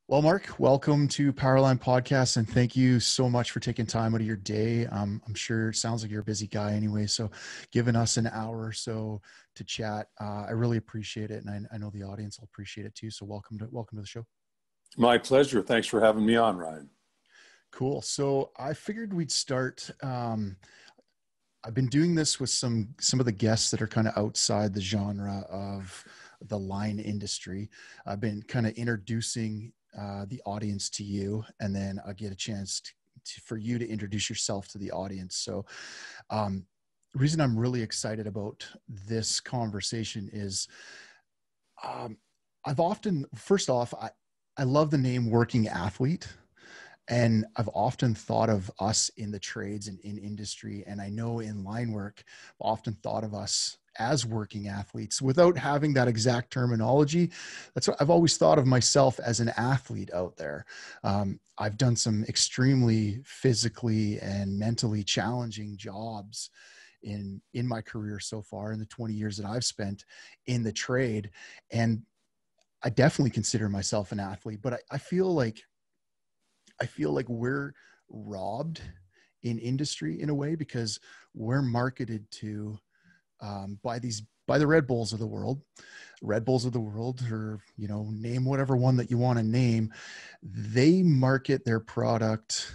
Well, Mark, welcome to Powerline Podcast, and thank you so much for taking time out of your day. I'm sure it sounds like you're a busy guy anyway, so giving us an hour or so to chat, I really appreciate it, and I know the audience will appreciate it too. So welcome to the show. My pleasure. Thanks for having me on, Ryan. Cool. So I figured we'd start. I've been doing this with some of the guests that are kind of outside the genre of the line industry. I've been kind of introducing the audience to you, and then I'll get a chance for you to introduce yourself to the audience. So the reason I'm really excited about this conversation is first off, I love the name working athlete. And I've often thought of us in the trades and in industry, and I know in line work, I've often thought of us as working athletes without having that exact terminology. That's what I've always thought of myself as an athlete out there. I've done some extremely physically and mentally challenging jobs in my career so far, in the 20 years that I've spent in the trade. And I definitely consider myself an athlete, but I feel like we're robbed in industry in a way, because we're marketed to by the Red Bulls of the world, or, name whatever one that you want to name. They market their product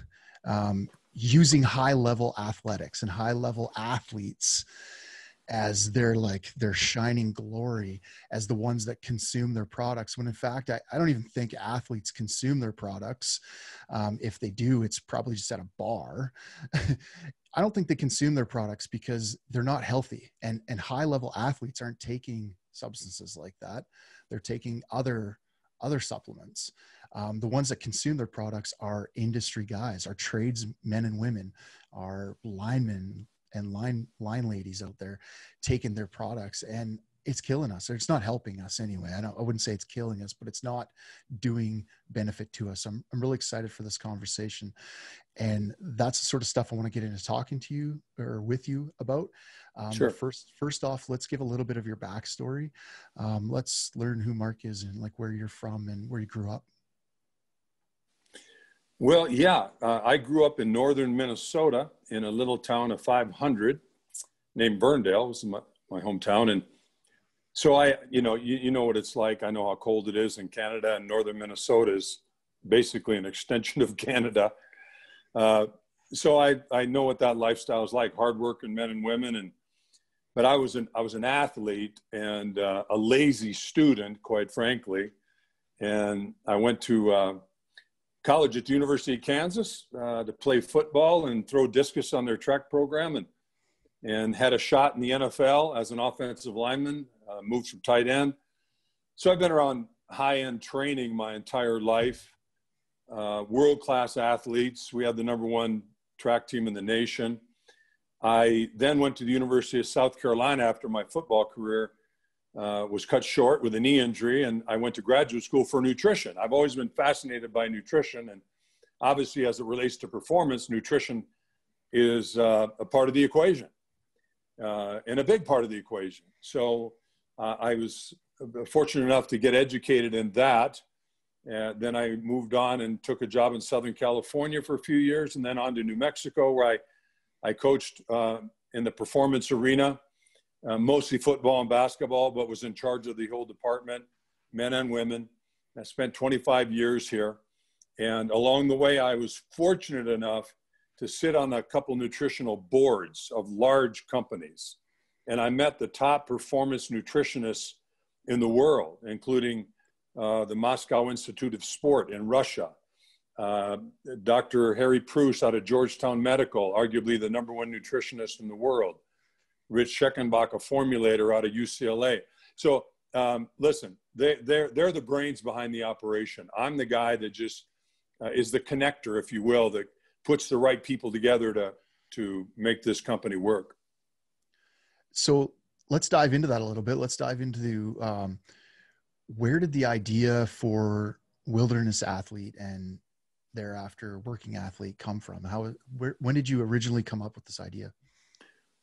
using high level athletics and high level athletes as their shining glory, as the ones that consume their products, when in fact I don't even think athletes consume their products. If they do, it's probably just at a bar. I don't think they consume their products because they're not healthy, and high level athletes aren't taking substances like that. They're taking other supplements. The ones that consume their products are industry guys, are tradesmen and women, are linemen and line ladies out there taking their products, and it's killing us, or it's not helping us anyway. I wouldn't say it's killing us, but it's not doing benefit to us. I'm really excited for this conversation, and that's the sort of stuff I want to get into talking to you or with you about. Sure. But first off, let's give a little bit of your backstory. Let's learn who Mark is and where you're from and where you grew up. Well, yeah, I grew up in northern Minnesota in a little town of 500 named Burndale. It was my hometown. And so you know what it's like. I know how cold it is in Canada, and northern Minnesota is basically an extension of Canada. So I know what that lifestyle is like, hardworking men and women. But I was an athlete and a lazy student, quite frankly. And I went to college at the University of Kansas to play football and throw discus on their track program, and had a shot in the NFL as an offensive lineman, moved from tight end. So I've been around high-end training my entire life, world-class athletes. We had the #1 track team in the nation. I then went to the University of South Carolina after my football career was cut short with a knee injury, and I went to graduate school for nutrition. I've always been fascinated by nutrition, and obviously as it relates to performance, nutrition is a part of the equation, and a big part of the equation. So I was fortunate enough to get educated in that. Then I moved on and took a job in Southern California for a few years, and then on to New Mexico, where I coached in the performance arena. Mostly football and basketball, but was in charge of the whole department, men and women. I spent 25 years here. And along the way, I was fortunate enough to sit on a couple nutritional boards of large companies. And I met the top performance nutritionists in the world, including the Moscow Institute of Sport in Russia, Dr. Harry Preuss out of Georgetown Medical, arguably the #1 nutritionist in the world, Rich Scheckenbach, a formulator out of UCLA. So listen, they're the brains behind the operation. I'm the guy that just is the connector, if you will, that puts the right people together to make this company work. So let's dive into that a little bit. Let's dive into where did the idea for Wilderness Athlete and thereafter Working Athlete come from? When did you originally come up with this idea?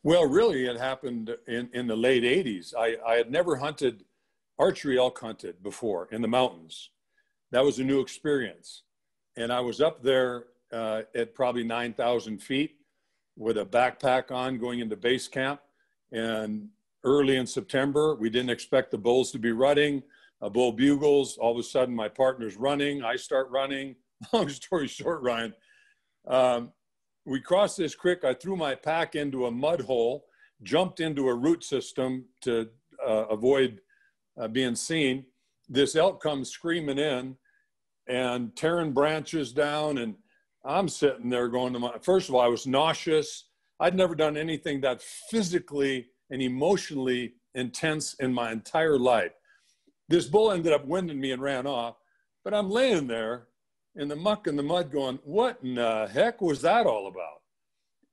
Well, really, it happened in the late 80s. I had never archery elk hunted before in the mountains. that was a new experience. And I was up there at probably 9,000 feet with a backpack on going into base camp. And early in September, we didn't expect the bulls to be rutting. A bull bugles. All of a sudden, my partner's running. I start running. Long story short, Ryan, we crossed this creek. I threw my pack into a mud hole, jumped into a root system to avoid being seen. This elk comes screaming in and tearing branches down. And I'm sitting there going to first of all, I was nauseous. I'd never done anything that physically and emotionally intense in my entire life. This bull ended up winding me and ran off, but I'm laying there in the muck and the mud going, what in the heck was that all about?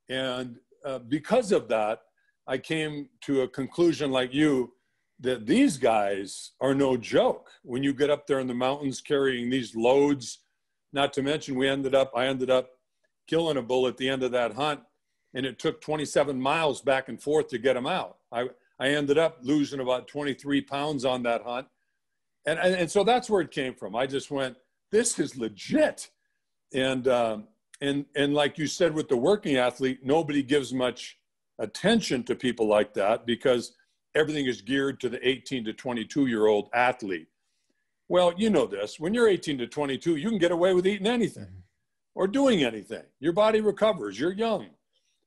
And because of that, I came to a conclusion like you, that these guys are no joke. When you get up there in the mountains carrying these loads, not to mention I ended up killing a bull at the end of that hunt, and it took 27 miles back and forth to get him out. I ended up losing about 23 pounds on that hunt. And so that's where it came from. I just went, this is legit. And like you said, with the working athlete, nobody gives much attention to people like that because everything is geared to the 18 to 22-year-old athlete. Well, you know this, when you're 18 to 22, you can get away with eating anything or doing anything. Your body recovers, you're young.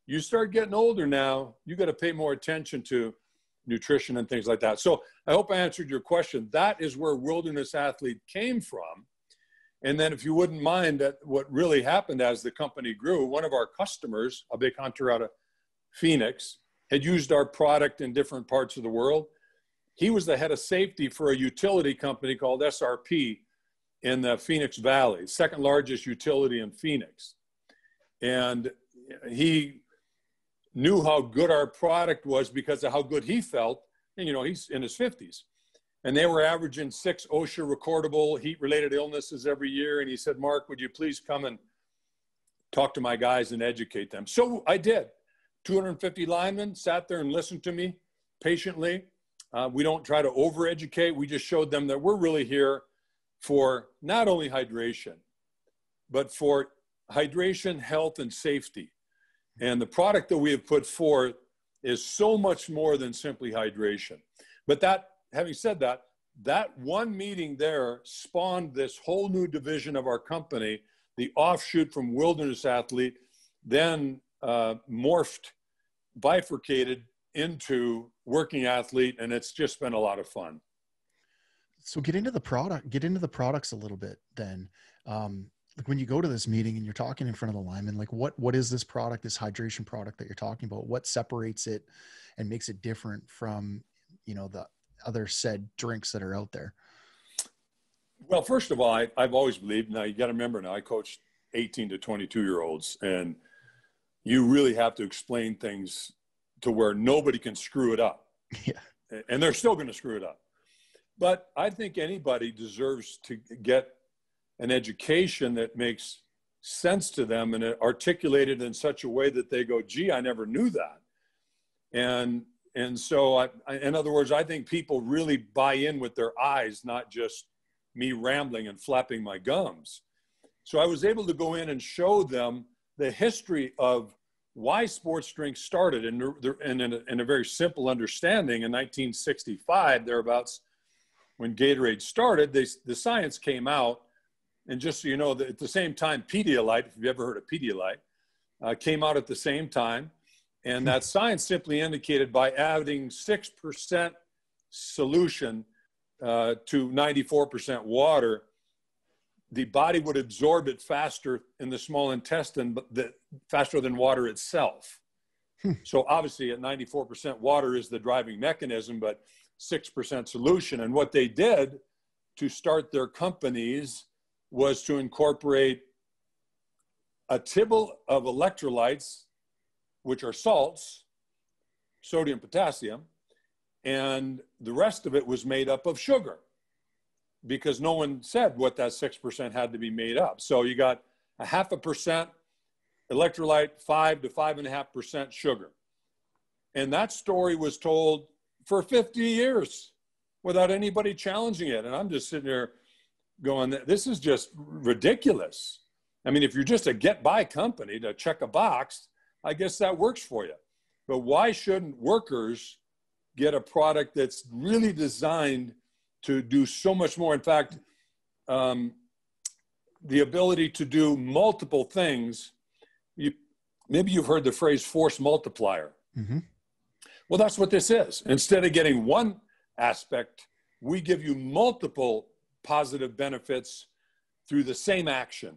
You start getting older now, you got to pay more attention to nutrition and things like that. So I hope I answered your question. That is where Wilderness Athlete came from. And then if you wouldn't mind, that what really happened as the company grew, one of our customers, a big hunter out of Phoenix, had used our product in different parts of the world. He was the head of safety for a utility company called SRP in the Phoenix Valley, second largest utility in Phoenix. And he knew how good our product was because of how good he felt. And, you know, he's in his 50s. And they were averaging 6 OSHA recordable heat-related illnesses every year. And he said, Mark, would you please come and talk to my guys and educate them? So I did. 250 linemen sat there and listened to me patiently. We don't try to over-educate. We just showed them that we're really here for not only hydration, but for hydration, health, and safety. And the product that we have put forth is so much more than simply hydration. But that, having said that, that one meeting there spawned this whole new division of our company, the offshoot from Wilderness Athlete, then morphed, bifurcated into Working Athlete, and it's just been a lot of fun. So get into the products a little bit then. Like when you go to this meeting and you're talking in front of the lineman, like what is this product, this hydration product that you're talking about? What separates it and makes it different from, you know, the other said drinks that are out there? Well, first of all, I've always believed, now you got to remember now, I coached 18 to 22-year-olds, and you really have to explain things to where nobody can screw it up. Yeah. And they're still going to screw it up. But I think anybody deserves to get an education that makes sense to them and articulated in such a way that they go, gee, I never knew that. And so, in other words, I think people really buy in with their eyes, not just me rambling and flapping my gums. So I was able to go in and show them the history of why sports drinks started in a very simple understanding. In 1965, thereabouts, when Gatorade started, the science came out. And just so you know, at the same time, Pedialyte, if you've ever heard of Pedialyte, came out at the same time. And that science simply indicated by adding 6% solution to 94% water, the body would absorb it faster in the small intestine, but faster than water itself. So obviously at 94% water is the driving mechanism, but 6% solution. And what they did to start their companies was to incorporate a tibble of electrolytes, which are salts, sodium, potassium, and the rest of it was made up of sugar because no one said what that 6% had to be made up. So you got 0.5% electrolyte, 5 to 5.5% sugar. And that story was told for 50 years without anybody challenging it. And I'm just sitting there going, this is just ridiculous. I mean, if you're just a get-by company to check a box, I guess that works for you. But why shouldn't workers get a product that's really designed to do so much more? In fact, the ability to do multiple things. Maybe you've heard the phrase force multiplier. Mm-hmm. Well, that's what this is. Instead of getting one aspect, we give you multiple positive benefits through the same action.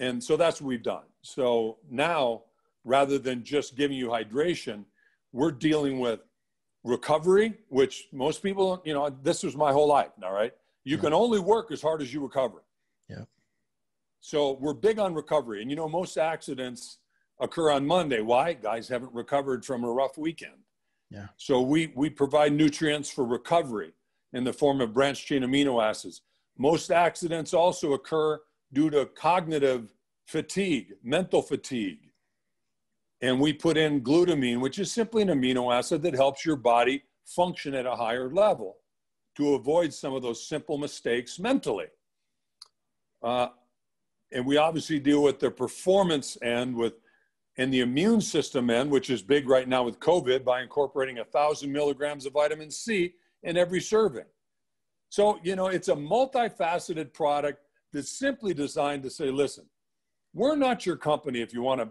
And so that's what we've done. So now, rather than just giving you hydration, we're dealing with recovery, which most people, you know, this was my whole life, all right? You can only work as hard as you recover. Yeah. So we're big on recovery. And, you know, most accidents occur on Monday. Why? Guys haven't recovered from a rough weekend. Yeah. So we provide nutrients for recovery in the form of branched chain amino acids. Most accidents also occur due to cognitive fatigue, mental fatigue. And we put in glutamine, which is simply an amino acid that helps your body function at a higher level to avoid some of those simple mistakes mentally. And we obviously deal with the performance end and the immune system end, which is big right now with COVID, by incorporating 1,000 milligrams of vitamin C in every serving. So, you know, it's a multifaceted product that's simply designed to say, listen, we're not your company if you want to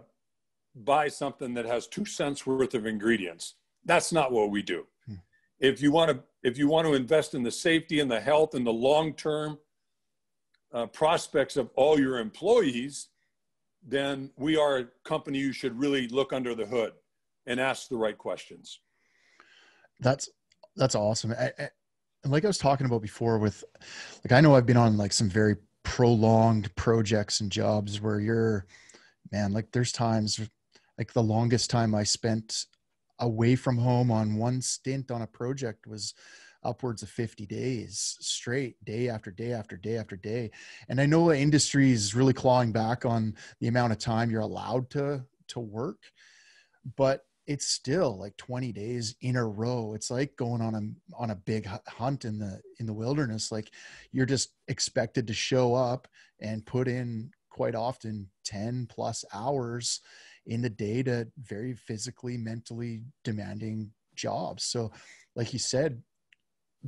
buy something that has 2 cents worth of ingredients. That's not what we do. If you want to invest in the safety and the health and the long-term prospects of all your employees, then we are a company you should really look under the hood and ask the right questions. That's awesome. And like I was talking about before with, like, I know I've been on like some very prolonged projects and jobs where like there's times, like the longest time I spent away from home on one stint on a project was upwards of 50 days straight, day after day after day after day. And I know the industry is really clawing back on the amount of time you're allowed to work, but it's still like 20 days in a row. It's like going on a big hunt in the wilderness. Like, you're just expected to show up and put in quite often 10 plus hours in the day to very physically, mentally demanding jobs. So like you said,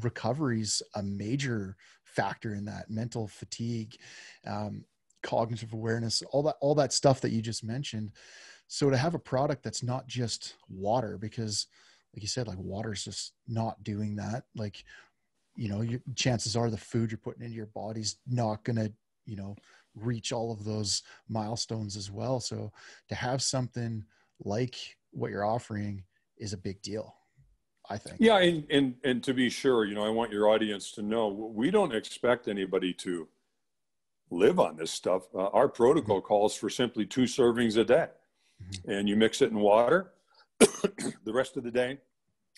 recovery's a major factor in that. Mental fatigue, cognitive awareness, all that stuff that you just mentioned. So to have a product that's not just water, because like you said, like water's just not doing that. Like, you know, chances are the food you're putting into your body's not going to, you know, reach all of those milestones as well. So to have something like what you're offering is a big deal, I think. Yeah. And to be sure, you know, I want your audience to know, we don't expect anybody to live on this stuff. Our protocol calls for simply 2 servings a day. And you mix it in water the rest of the day.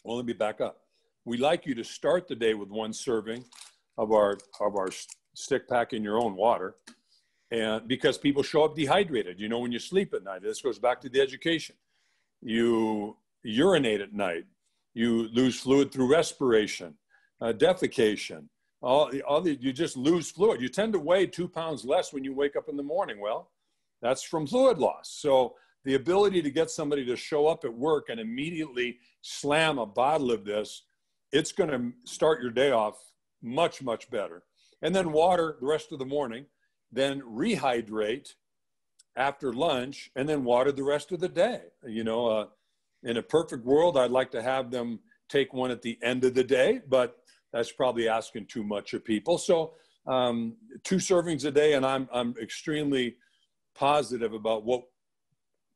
Well, let me back up. We like you to start the day with 1 serving of our stick pack in your own water. And because people show up dehydrated, you know, when you sleep at night, this goes back to the education. You urinate at night, you lose fluid through respiration, defecation, you just lose fluid. You tend to weigh 2 pounds less when you wake up in the morning. Well, that's from fluid loss. So the ability to get somebody to show up at work and immediately slam a bottle of this, it's going to start your day off much, much better. And then water the rest of the morning, then rehydrate after lunch, and then water the rest of the day. You know, in a perfect world, I'd like to have them take one at the end of the day, but that's probably asking too much of people. So 2 servings a day, and I'm extremely positive about what,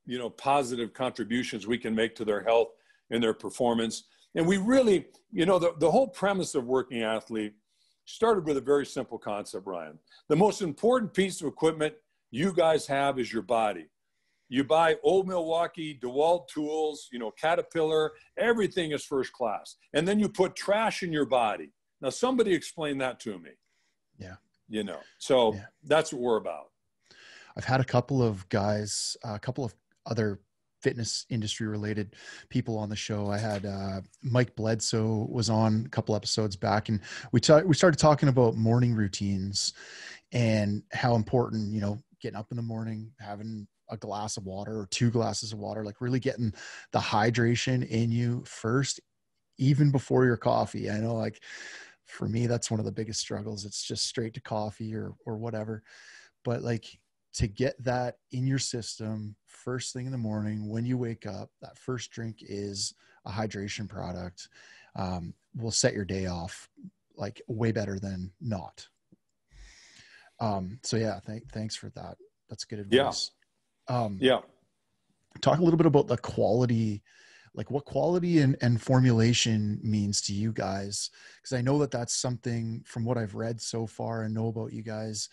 you know, positive contributions we can make to their health and their performance. And we really, you know, the whole premise of Working Athlete started with a very simple concept, Ryan. The most important piece of equipment you guys have is your body. You buy old Milwaukee, DeWalt tools, you know, Caterpillar, everything is first class. And then you put trash in your body. Now, somebody explain that to me. Yeah. You know, so yeah. That's what we're about. I've had a couple of guys, a couple of other fitness industry related people on the show. I had Mike Bledsoe was on a couple episodes back, and we started talking about morning routines and how important, you know, getting up in the morning, having a glass of water or 2 glasses of water, like really getting the hydration in you first, even before your coffee. I know, like, for me, that's one of the biggest struggles. It's just straight to coffee or whatever. But like, to get that in your system first thing in the morning, when you wake up, that first drink is a hydration product, will set your day off like way better than not. So yeah, thanks for that. That's good advice. Yeah. Talk a little bit about the quality, like what quality and formulation means to you guys. Cause I know that that's something from what I've read so far and know about you guys.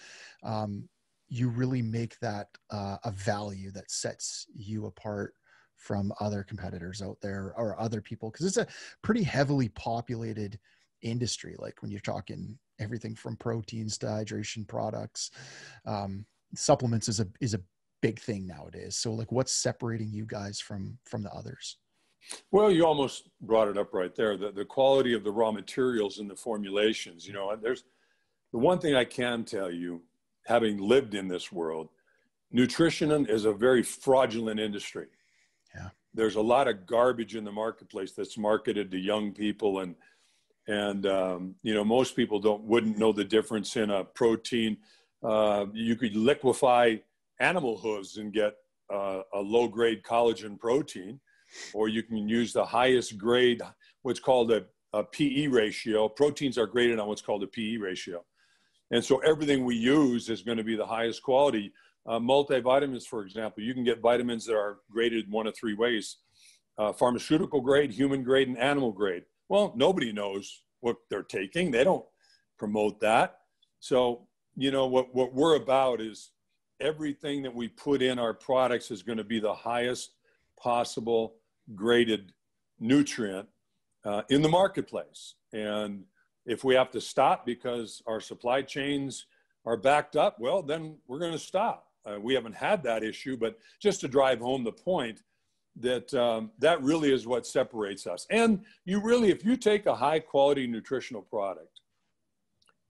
You really make that a value that sets you apart from other competitors out there or other people. Cause it's a pretty heavily populated industry. Like when you're talking everything from proteins to hydration products, supplements is a big thing nowadays. So like, what's separating you guys from the others? Well, you almost brought it up right there, the quality of the raw materials and the formulations. You know, there's the one thing I can tell you, having lived in this world, nutrition is a very fraudulent industry. Yeah. There's a lot of garbage in the marketplace that's marketed to young people, and you know, most people wouldn't know the difference in a protein. You could liquefy animal hooves and get a low grade collagen protein, or you can use the highest grade, what's called a PE ratio. Proteins are graded on what's called a PE ratio. And so everything we use is going to be the highest quality. Multivitamins, for example, you can get vitamins that are graded 1 of 3 ways: pharmaceutical grade, human grade, and animal grade. Well, nobody knows what they're taking. They don't promote that. So, you know, what we're about is everything that we put in our products is going to be the highest possible graded nutrient in the marketplace. And if we have to stop because our supply chains are backed up, well, then we're going to stop. We haven't had that issue, but just to drive home the point that that really is what separates us. And you really, if you take a high quality nutritional product,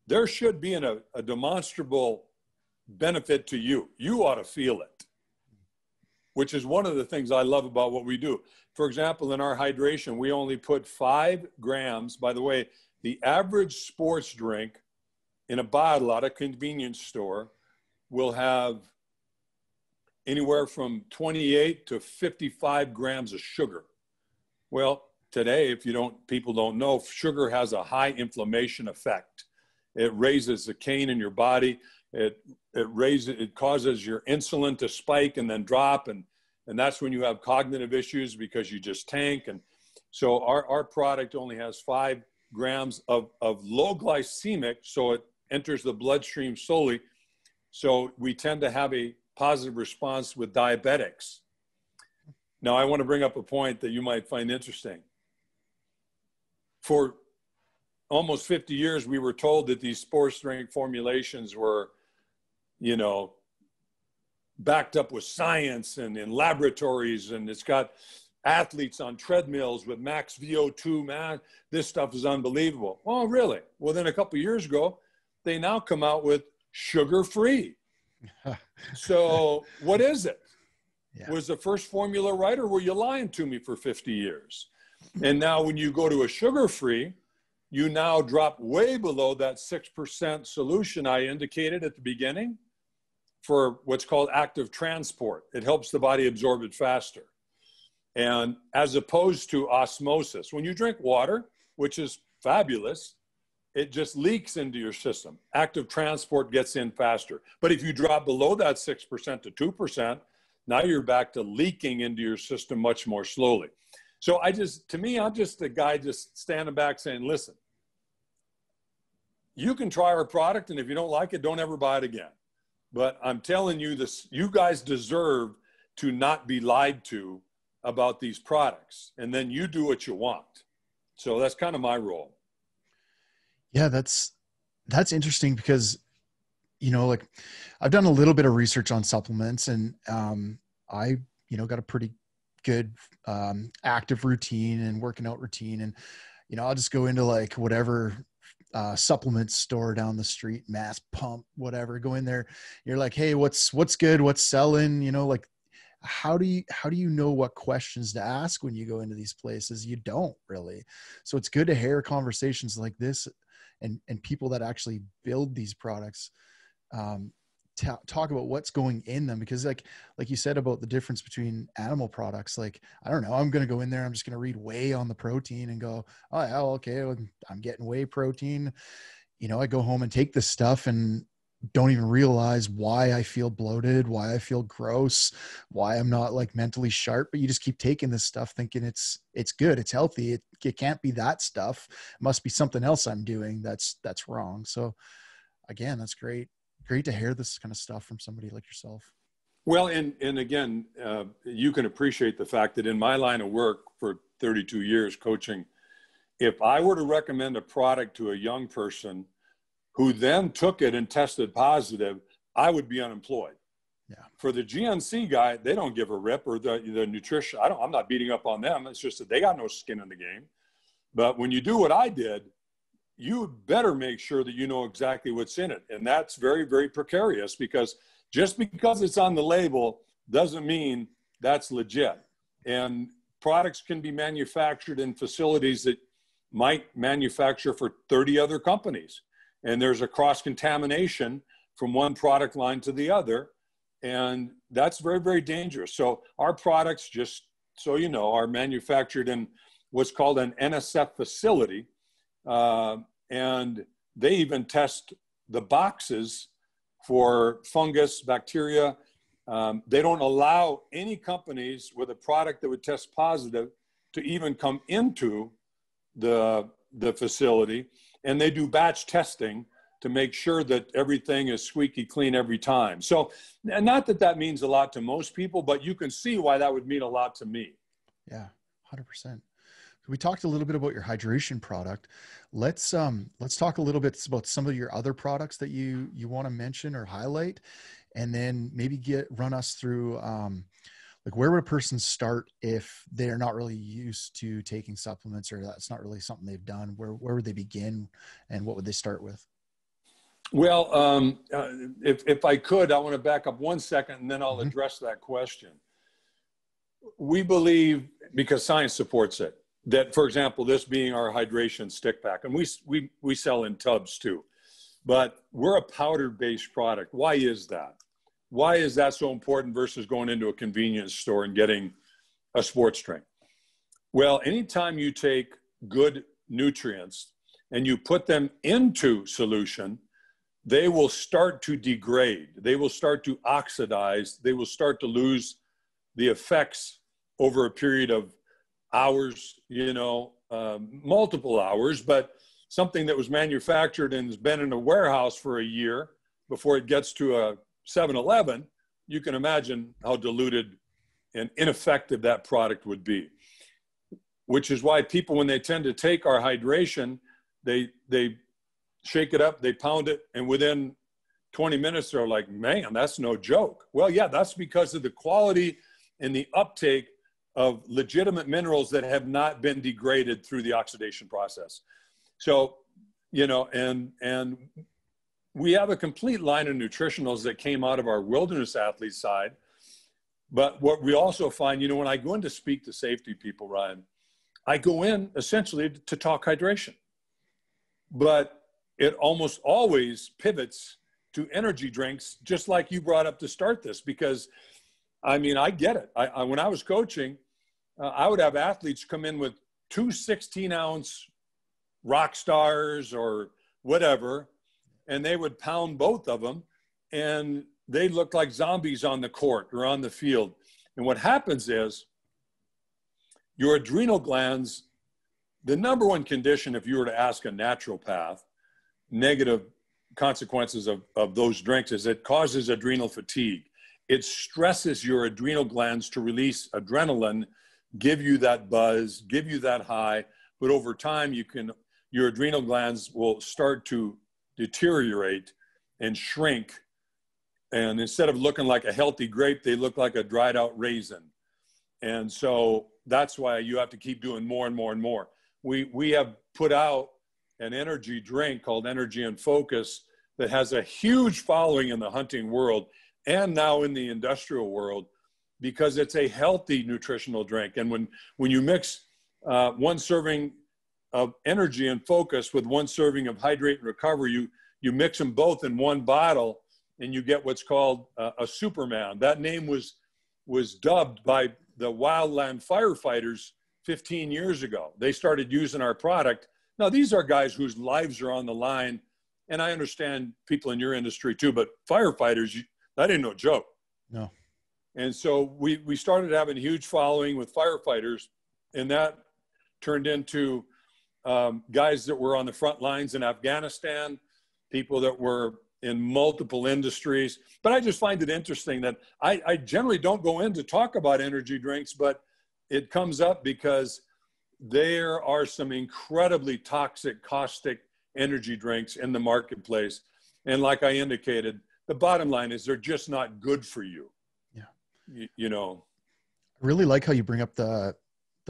there should be a demonstrable benefit to you. You ought to feel it, which is one of the things I love about what we do. For example, in our hydration, we only put 5 grams. By the way, the average sports drink in a bottle at a convenience store will have anywhere from 28 to 55 grams of sugar. Well, today, people don't know, sugar has a high inflammation effect. It raises the cane in your body. It causes your insulin to spike and then drop. And that's when you have cognitive issues because you just tank. And so our product only has 5 grams of low glycemic, so it enters the bloodstream slowly. So we tend to have a positive response with diabetics. Now, I want to bring up a point that you might find interesting. For almost 50 years, we were told that these sports drink formulations were, you know, backed up with science and in laboratories, and it's got athletes on treadmills with max VO2, man, this stuff is unbelievable. Oh, really? Well, then a couple of years ago, they now come out with sugar-free. So what is it? Yeah. Was the first formula right, or were you lying to me for 50 years? And now when you go to a sugar-free, you now drop way below that 6% solution I indicated at the beginning for what's called active transport. It helps the body absorb it faster. And as opposed to osmosis, when you drink water, which is fabulous, it just leaks into your system. Active transport gets in faster. But if you drop below that 6% to 2%, now you're back to leaking into your system much more slowly. So to me, I'm just a guy just standing back saying, listen, you can try our product, and if you don't like it, don't ever buy it again. But I'm telling you this, you guys deserve to not be lied to about these products, and then you do what you want. So that's kind of my role. Yeah, that's interesting because, you know, like I've done a little bit of research on supplements, and I, you know, got a pretty good active routine and working out routine. And, you know, I'll just go into like whatever supplement store down the street, Mass Pump, whatever, go in there. You're like, hey, what's good? What's selling? You know, like, how do you know what questions to ask when you go into these places? You don't really. So it's good to hear conversations like this and people that actually build these products, talk about what's going in them, because like you said about the difference between animal products, like, I don't know, I'm going to go in there, I'm just going to read whey on the protein and go, oh yeah, okay, I'm getting whey protein. You know, I go home and take this stuff and don't even realize why I feel bloated, why I feel gross, why I'm not like mentally sharp, but you just keep taking this stuff thinking it's good, it's healthy. It can't be that stuff. It must be something else I'm doing that's wrong. So again, that's great to hear this kind of stuff from somebody like yourself. Well, and again, you can appreciate the fact that in my line of work for 32 years coaching, if I were to recommend a product to a young person who then took it and tested positive, I would be unemployed. Yeah. For the GNC guy, they don't give a rip, or the nutrition. I'm not beating up on them. It's just that they got no skin in the game. But when you do what I did, you better make sure that you know exactly what's in it. And that's very, very precarious, because just because it's on the label doesn't mean that's legit. And products can be manufactured in facilities that might manufacture for 30 other companies. And there's a cross-contamination from one product line to the other. And that's very, very dangerous. So our products, just so you know, are manufactured in what's called an NSF facility. And they even test the boxes for fungus, bacteria. They don't allow any companies with a product that would test positive to even come into the facility. And they do batch testing to make sure that everything is squeaky clean every time. So, and not that that means a lot to most people, but you can see why that would mean a lot to me. Yeah, 100%. We talked a little bit about your hydration product. Let's talk a little bit about some of your other products that you want to mention or highlight, and then maybe run us through like, where would a person start if they're not really used to taking supplements, or that's not really something they've done? Where would they begin, and what would they start with? Well, if I could, I want to back up 1 second, and then I'll address that question. We believe, because science supports it, that, for example, this being our hydration stick pack, and we sell in tubs too, but we're a powder-based product. Why is that? Why is that so important versus going into a convenience store and getting a sports drink? Well, anytime you take good nutrients and you put them into solution, they will start to degrade. They will start to oxidize. They will start to lose the effects over a period of hours, multiple hours, but something that was manufactured and has been in a warehouse for a year before it gets to a 7-Eleven, you can imagine how diluted and ineffective that product would be. Which is why people, when they tend to take our hydration, they shake it up, they pound it, and within 20 minutes, they're like, man, that's no joke. Well, yeah, that's because of the quality and the uptake of legitimate minerals that have not been degraded through the oxidation process. So, and we have a complete line of nutritionals that came out of our wilderness athlete side. But what we also find, when I go in to speak to safety people, Ryan, I go in essentially to talk hydration. But it almost always pivots to energy drinks, just like you brought up to start this, because I get it. When I was coaching, I would have athletes come in with 2 16-ounce rock stars or whatever, and they would pound both of them, and they looked like zombies on the court or on the field. And what happens is your adrenal glands, the number one condition, if you were to ask a naturopath, negative consequences of those drinks, is it causes adrenal fatigue. It stresses your adrenal glands to release adrenaline, give you that buzz, give you that high, but over time your adrenal glands will start to deteriorate and shrink. And instead of looking like a healthy grape, they look like a dried out raisin. And so that's why you have to keep doing more and more and more. We have put out an energy drink called Energy and Focus that has a huge following in the hunting world and now in the industrial world, because it's a healthy nutritional drink. And when you mix one serving of Energy and Focus with one serving of Hydrate and Recover, you mix them both in one bottle, and you get what's called a Superman. That name was dubbed by the wildland firefighters 15 years ago. They started using our product. Now, these are guys whose lives are on the line, and I understand people in your industry too, but firefighters, that ain't no joke. No. And so we started having a huge following with firefighters, and that turned into guys that were on the front lines in Afghanistan, people that were in multiple industries. But I just find it interesting that I generally don't go in to talk about energy drinks, but it comes up because there are some incredibly toxic, caustic energy drinks in the marketplace. And like I indicated, the bottom line is they're just not good for you. Yeah. You know, I really like how you bring up the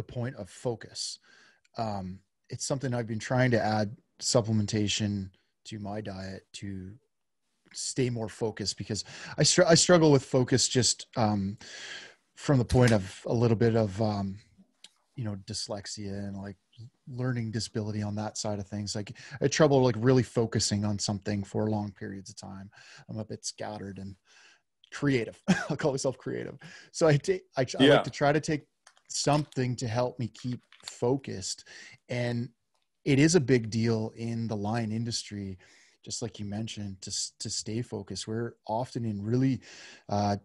point of focus. It's something I've been trying to add supplementation to my diet to stay more focused, because I struggle with focus just from the point of a little bit of dyslexia and like learning disability on that side of things. Like I had trouble like really focusing on something for long periods of time. I'm a bit scattered and creative. I'll call myself creative. So I like to try to take something to help me keep focused. And it is a big deal in the lion industry, just like you mentioned, to stay focused. We're often in really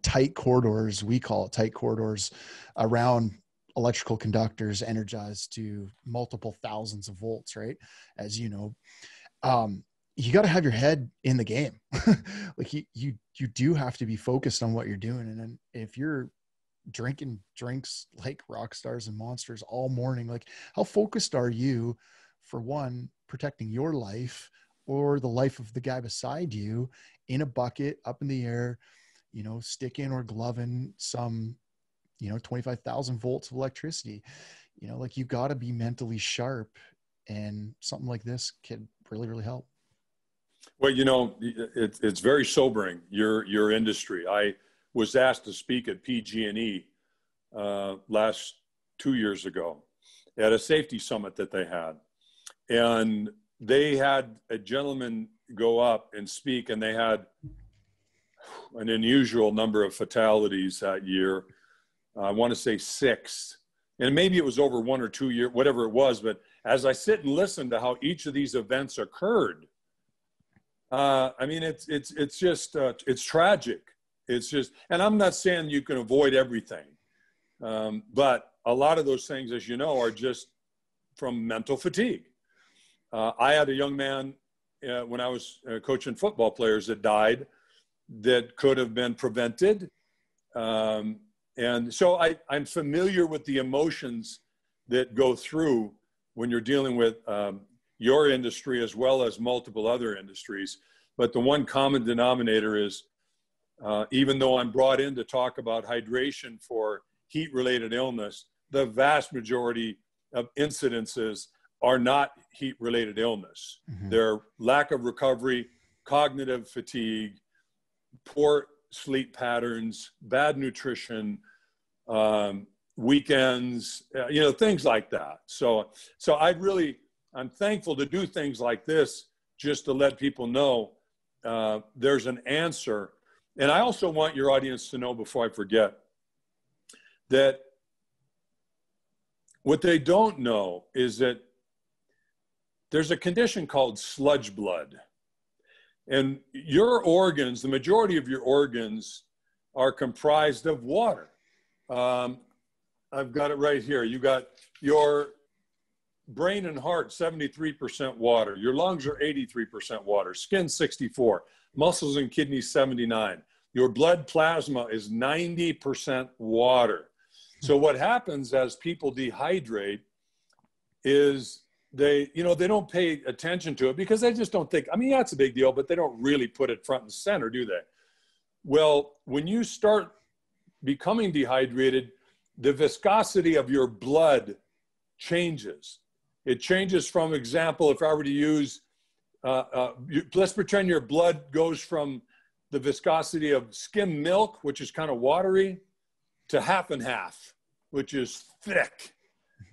tight corridors. We call it tight corridors around electrical conductors energized to multiple thousands of volts, right? As you know, you got to have your head in the game. Like you do have to be focused on what you're doing. And then if you're drinking drinks like rock stars and monsters all morning, like how focused are you, for one, protecting your life or the life of the guy beside you in a bucket up in the air, sticking or gloving some 25,000 volts of electricity. Like you got to be mentally sharp, and something like this can really, really help. Well, it's very sobering, your industry. I was asked to speak at PG&E last 2 years ago at a safety summit that they had. And they had a gentleman go up and speak, and they had an unusual number of fatalities that year. I want to say 6, and maybe it was over 1 or 2 years, whatever it was. But as I sit and listen to how each of these events occurred, I mean, it's just, it's tragic. It's just, and I'm not saying you can avoid everything. But a lot of those things, as you know, are just from mental fatigue. I had a young man when I was coaching football players that died that could have been prevented. And so I'm familiar with the emotions that go through when you're dealing with your industry as well as multiple other industries. But the one common denominator is, even though I'm brought in to talk about hydration for heat-related illness, the vast majority of incidences are not heat-related illness. Mm-hmm. They're lack of recovery, cognitive fatigue, poor sleep patterns, bad nutrition, weekends, things like that. So I'm thankful to do things like this just to let people know there's an answer. And I also want your audience to know, before I forget, that what they don't know is that there's a condition called sludge blood. And your organs, the majority of your organs, are comprised of water. I've got it right here. You got your brain and heart, 73% water. Your lungs are 83% water. Skin, 64. Muscles and kidneys, 79. Your blood plasma is 90% water. So what happens as people dehydrate is they don't pay attention to it because they just don't think, that's a big deal, but they don't really put it front and center, do they? Well, when you start becoming dehydrated, the viscosity of your blood changes. It changes from, example, if I were to use, let's pretend your blood goes from the viscosity of skim milk, which is kind of watery, to half and half, which is thick.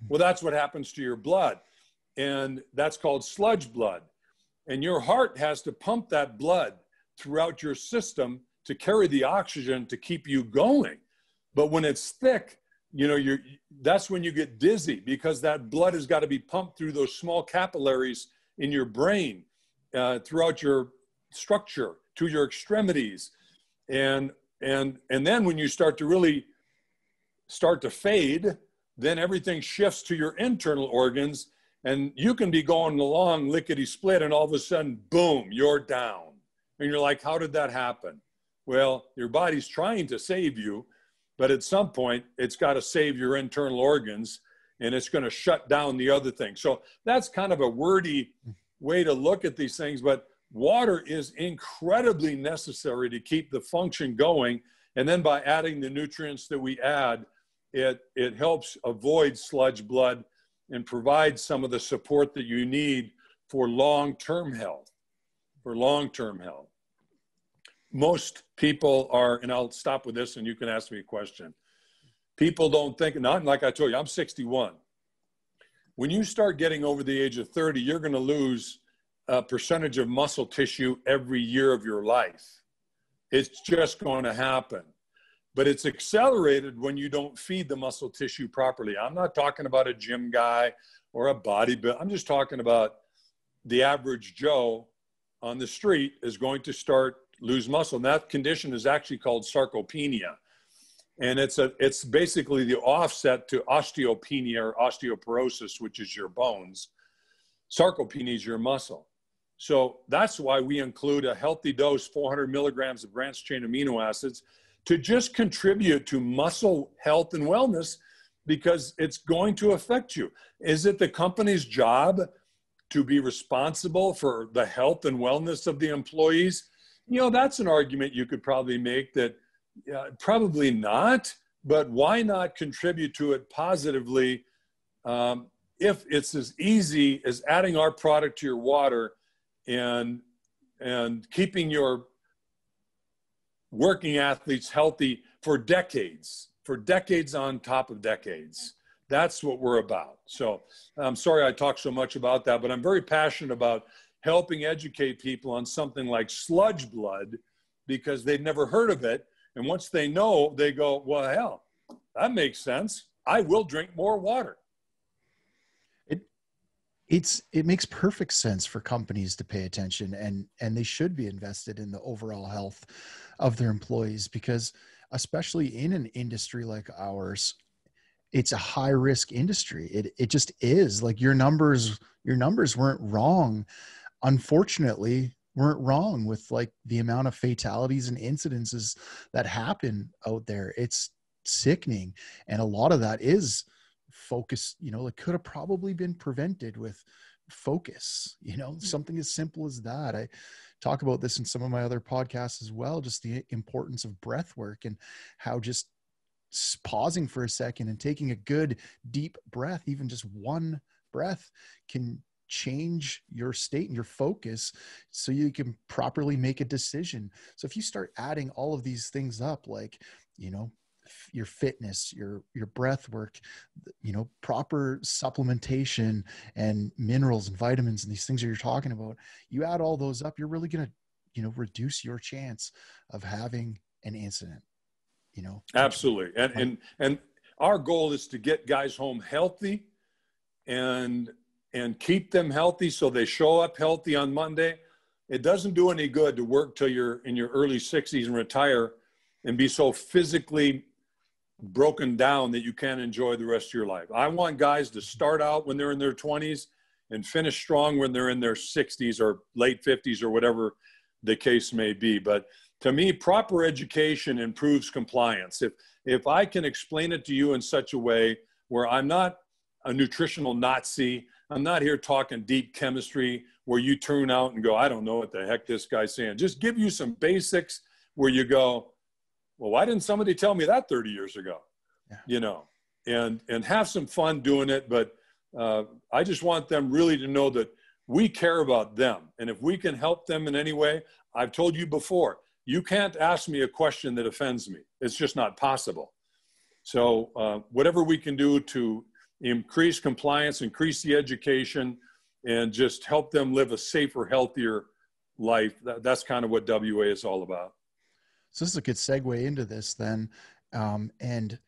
Well, that's what happens to your blood. And that's called sludge blood. And your heart has to pump that blood throughout your system to carry the oxygen to keep you going. But when it's thick, you know, that's when you get dizzy, because that blood has got to be pumped through those small capillaries in your brain, throughout your structure, to your extremities. And then when you start to really start to fade, then everything shifts to your internal organs, and you can be going along lickety split, and all of a sudden, boom, you're down. And you're like, how did that happen? Well, your body's trying to save you, but at some point it's got to save your internal organs, and it's going to shut down the other thing. So that's kind of a wordy way to look at these things, but water is incredibly necessary to keep the function going. And then by adding the nutrients that we add, it helps avoid sludge blood and provide some of the support that you need for long-term health, Most people are, and I'll stop with this and you can ask me a question. People don't think, not like I told you, I'm 61. When you start getting over the age of 30, you're going to lose a percentage of muscle tissue every year of your life. It's just going to happen. But it's accelerated when you don't feed the muscle tissue properly. I'm not talking about a gym guy or a bodybuilder. I'm just talking about the average Joe on the street is going to start lose muscle. And that condition is actually called sarcopenia. And it's basically the offset to osteopenia or osteoporosis, which is your bones. Sarcopenia is your muscle. So that's why we include a healthy dose, 400 milligrams of branched chain amino acids, to just contribute to muscle health and wellness, because it's going to affect you. Is it the company's job to be responsible for the health and wellness of the employees? You know, that's an argument you could probably make that probably not, but why not contribute to it positively if it's as easy as adding our product to your water and keeping your working athletes healthy for decades on top of decades. That's what we're about. So I'm sorry I talk so much about that, but I'm very passionate about helping educate people on something like sludge blood, because they've never heard of it. And once they know, they go, well, hell, that makes sense. I will drink more water. It makes perfect sense for companies to pay attention, and they should be invested in the overall health of their employees, because especially in an industry like ours, it's a high risk industry. It just is. Like your numbers weren't wrong. Unfortunately, weren't wrong with like the amount of fatalities and incidences that happen out there. It's sickening. And a lot of that is focus, you know, it could have probably been prevented with focus, you know, something as simple as that. I talk about this in some of my other podcasts as well, just the importance of breath work and how just pausing for a second and taking a good deep breath, even just one breath, can change your state and your focus so you can properly make a decision. So if you start adding all of these things up, like, you know, your fitness, your breath work, you know, proper supplementation and minerals and vitamins and these things that you're talking about, you add all those up, you're really going to, you know, reduce your chance of having an incident, you know. Absolutely. And our goal is to get guys home healthy and keep them healthy so they show up healthy on Monday. It doesn't do any good to work till you're in your early 60s and retire and be so physically broken down that you can't enjoy the rest of your life. I want guys to start out when they're in their 20s and finish strong when they're in their 60s or late 50s or whatever the case may be. But to me, proper education improves compliance. If I can explain it to you in such a way where I'm not a nutritional Nazi, I'm not here talking deep chemistry where you tune out and go, I don't know what the heck this guy's saying. Just give you some basics where you go, well, why didn't somebody tell me that 30 years ago? Yeah. You know, and have some fun doing it. But I just want them really to know that we care about them. And if we can help them in any way, I've told you before, you can't ask me a question that offends me. It's just not possible. So whatever we can do to increase compliance, increase the education, and just help them live a safer, healthier life, that's kind of what WA is all about. So this is a good segue into this then. And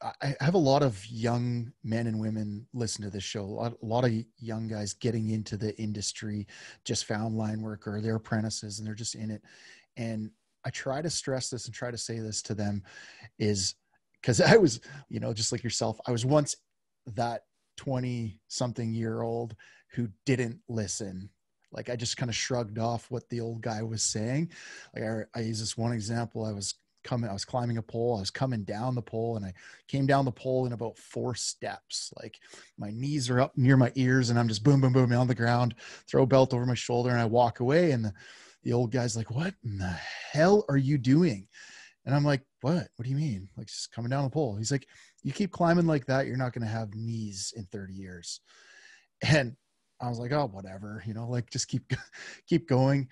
I have a lot of young men and women listen to this show. A lot of young guys getting into the industry, just found line work or they're apprentices and they're just in it. And I try to stress this and try to say this to them is because I was, you know, just like yourself, I was once that 20-something-year-old who didn't listen. Like I just kind of shrugged off what the old guy was saying. Like I use this one example. I was climbing a pole. I was coming down the pole and I came down the pole in about 4 steps. Like my knees are up near my ears and I'm just boom, boom, boom on the ground, throw a belt over my shoulder and I walk away. And the old guy's like, "What in the hell are you doing?" And I'm like, What do you mean? Like just coming down the pole. He's like, "You keep climbing like that, you're not going to have knees in 30 years. And I was like, "Oh, whatever, you know, like just keep going."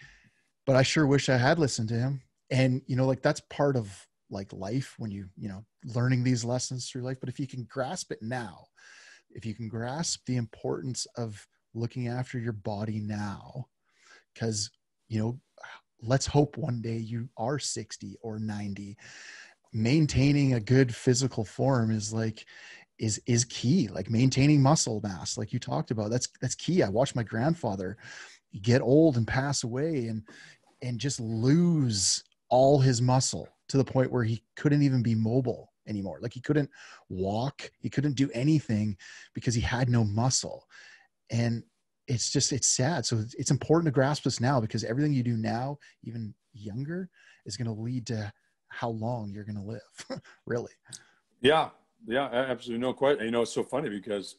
But I sure wish I had listened to him. And, you know, like that's part of like life when you know, learning these lessons through life. But if you can grasp it now, if you can grasp the importance of looking after your body now, because, you know, let's hope one day you are 60 or 90, maintaining a good physical form is key. Like maintaining muscle mass, like you talked about, that's key. I watched my grandfather get old and pass away and just lose all his muscle to the point where he couldn't even be mobile anymore. Like he couldn't walk, he couldn't do anything because he had no muscle. And it's sad. So it's important to grasp this now because everything you do now, even younger, is going to lead to how long you're going to live. Really. Yeah, absolutely. No question. You know, it's so funny because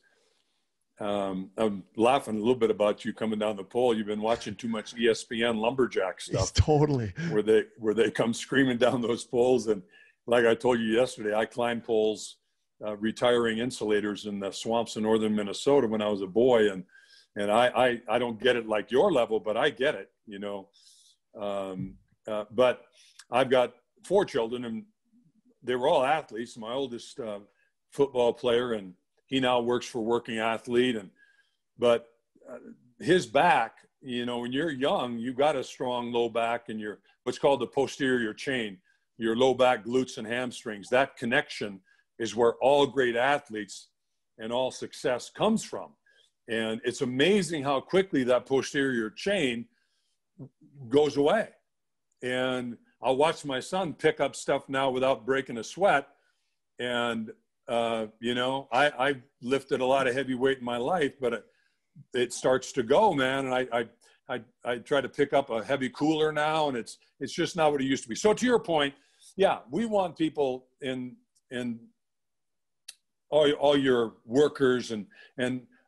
I'm laughing a little bit about you coming down the pole. You've been watching too much ESPN lumberjack stuff. It's totally. Where they come screaming down those poles. And like I told you yesterday, I climbed poles, retiring insulators in the swamps of northern Minnesota when I was a boy. And I don't get it like your level, but I get it, you know. But I've got 4 children and they were all athletes. My oldest football player, and he now works for Working Athlete. But his back, you know, when you're young, you've got a strong low back and your what's called the posterior chain, your low back, glutes and hamstrings. That connection is where all great athletes and all success comes from. And it's amazing how quickly that posterior chain goes away. And I'll watch my son pick up stuff now without breaking a sweat. And, you know, I've lifted a lot of heavy weight in my life, but it starts to go, man. And I try to pick up a heavy cooler now, and it's just not what it used to be. So to your point, yeah, we want people in all your workers and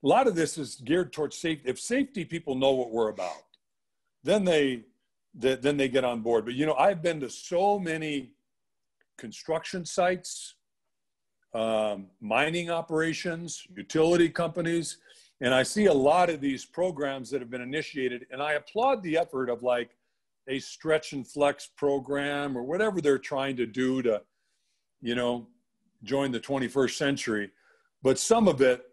a lot of this is geared towards safety. If safety people know what we're about, then they get on board. But, you know, I've been to so many construction sites, mining operations, utility companies, and I see a lot of these programs that have been initiated, and I applaud the effort of like a stretch and flex program or whatever they're trying to do to, you know, join the 21st century. But some of it,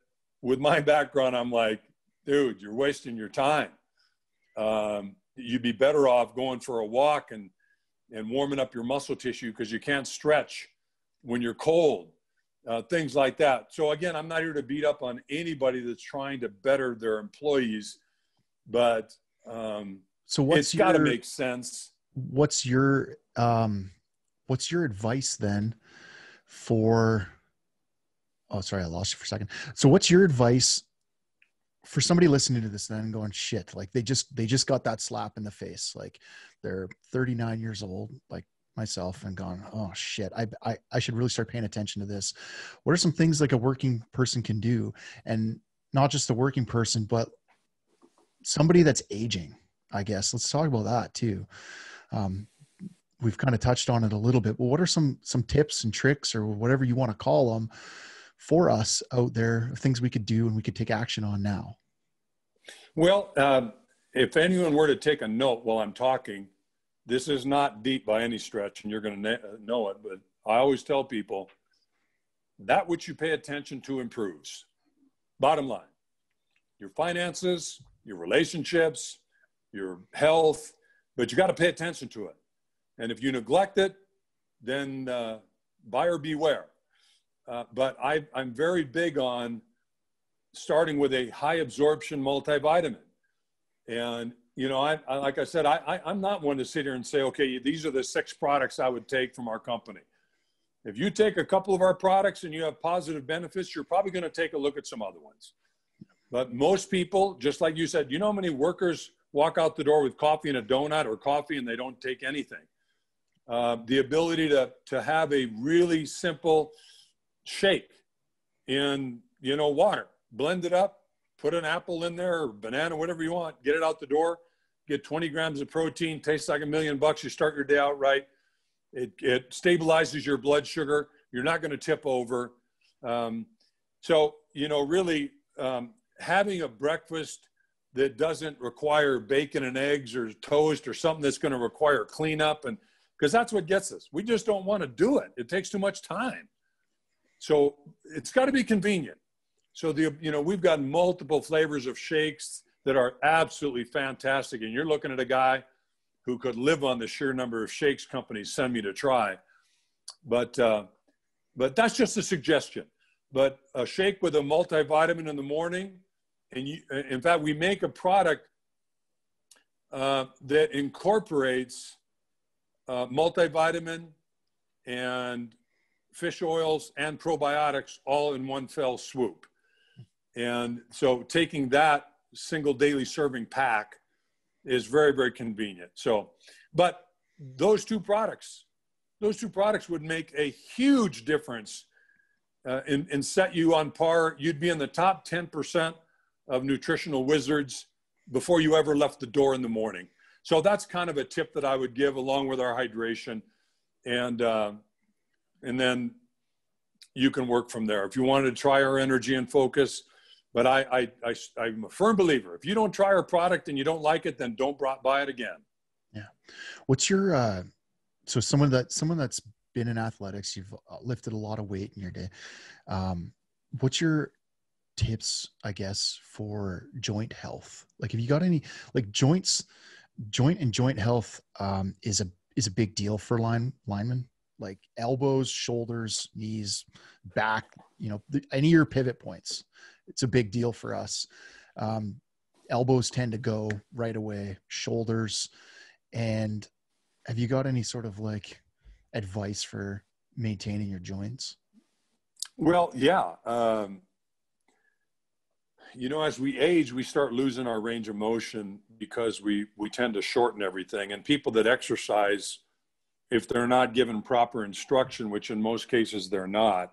with my background, I'm like, dude, you're wasting your time. You'd be better off going for a walk and warming up your muscle tissue because you can't stretch when you're cold, things like that. So again, I'm not here to beat up on anybody that's trying to better their employees, but it's got to make sense. What's your advice then for, oh, sorry, I lost you for a second. So what's your advice for somebody listening to this then and going, shit, like they just got that slap in the face. Like they're 39 years old, like myself, and gone, oh shit, I should really start paying attention to this. What are some things like a working person can do? And not just a working person, but somebody that's aging, I guess. Let's talk about that too. We've kind of touched on it a little bit, but what are some tips and tricks or whatever you want to call them for us out there, things we could do and we could take action on now? Well, if anyone were to take a note while I'm talking, this is not deep by any stretch, and you're going to know it, but I always tell people that which you pay attention to improves. Bottom line, your finances, your relationships, your health, but you got to pay attention to it. And if you neglect it, then buyer beware. But I'm very big on starting with a high absorption multivitamin. And, you know, I like I said, I'm not one to sit here and say, okay, these are the 6 products I would take from our company. If you take a couple of our products and you have positive benefits, you're probably going to take a look at some other ones. But most people, just like you said, you know how many workers walk out the door with coffee and a donut, or coffee and they don't take anything? The ability to have a really simple shake in, you know, water, blend it up, put an apple in there or banana, whatever you want, get it out the door, get 20 grams of protein, tastes like $1 million. You start your day out right. It stabilizes your blood sugar. You're not going to tip over. So, you know, really having a breakfast that doesn't require bacon and eggs or toast or something that's going to require cleanup, and because that's what gets us. We just don't want to do it. It takes too much time. So it's got to be convenient. So you know, we've got multiple flavors of shakes that are absolutely fantastic. And you're looking at a guy who could live on the sheer number of shakes companies send me to try. But that's just a suggestion. But a shake with a multivitamin in the morning, and in fact, we make a product that incorporates multivitamin and fish oils and probiotics all in one fell swoop. And so taking that single daily serving pack is very, very convenient. So, but those two products would make a huge difference and set you on par. You'd be in the top 10% of nutritional wizards before you ever left the door in the morning. So that's kind of a tip that I would give, along with our hydration. And then you can work from there. If you wanted to try our energy and focus, but I'm a firm believer. If you don't try our product and you don't like it, then don't buy it again. Yeah. What's your, so someone that's been in athletics, you've lifted a lot of weight in your day. What's your tips, I guess, for joint health? Like, have you got any, like joint health is a big deal for linemen, like elbows, shoulders, knees, back, you know, any of your pivot points. It's a big deal for us. Elbows tend to go right away, shoulders. And have you got any sort of like advice for maintaining your joints? Well, yeah. You know, as we age, we start losing our range of motion because we tend to shorten everything. And people that exercise, if they're not given proper instruction, which in most cases they're not,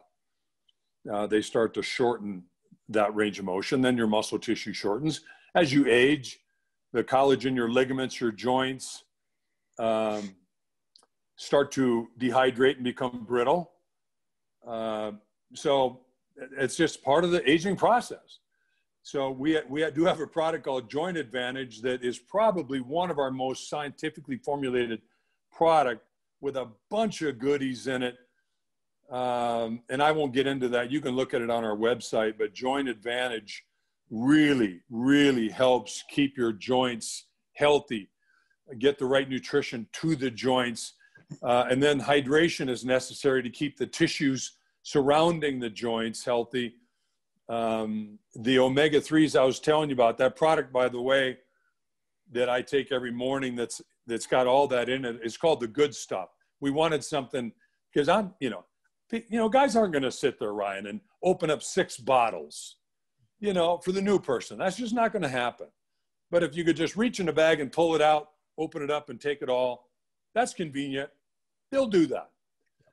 they start to shorten that range of motion. Then your muscle tissue shortens. As you age, the collagen in your ligaments, your joints, start to dehydrate and become brittle. So it's just part of the aging process. So we do have a product called Joint Advantage that is probably one of our most scientifically formulated product, with a bunch of goodies in it. And I won't get into that. You can look at it on our website, but Joint Advantage really, really helps keep your joints healthy, get the right nutrition to the joints. And then hydration is necessary to keep the tissues surrounding the joints healthy. The omega-3s I was telling you about, that product, by the way, that I take every morning that's got all that in it, is called the good stuff. We wanted something, because guys aren't going to sit there, Ryan, and open up 6 bottles, for the new person. That's just not going to happen. But if you could just reach in the bag and pull it out, open it up and take it all, that's convenient. They'll do that.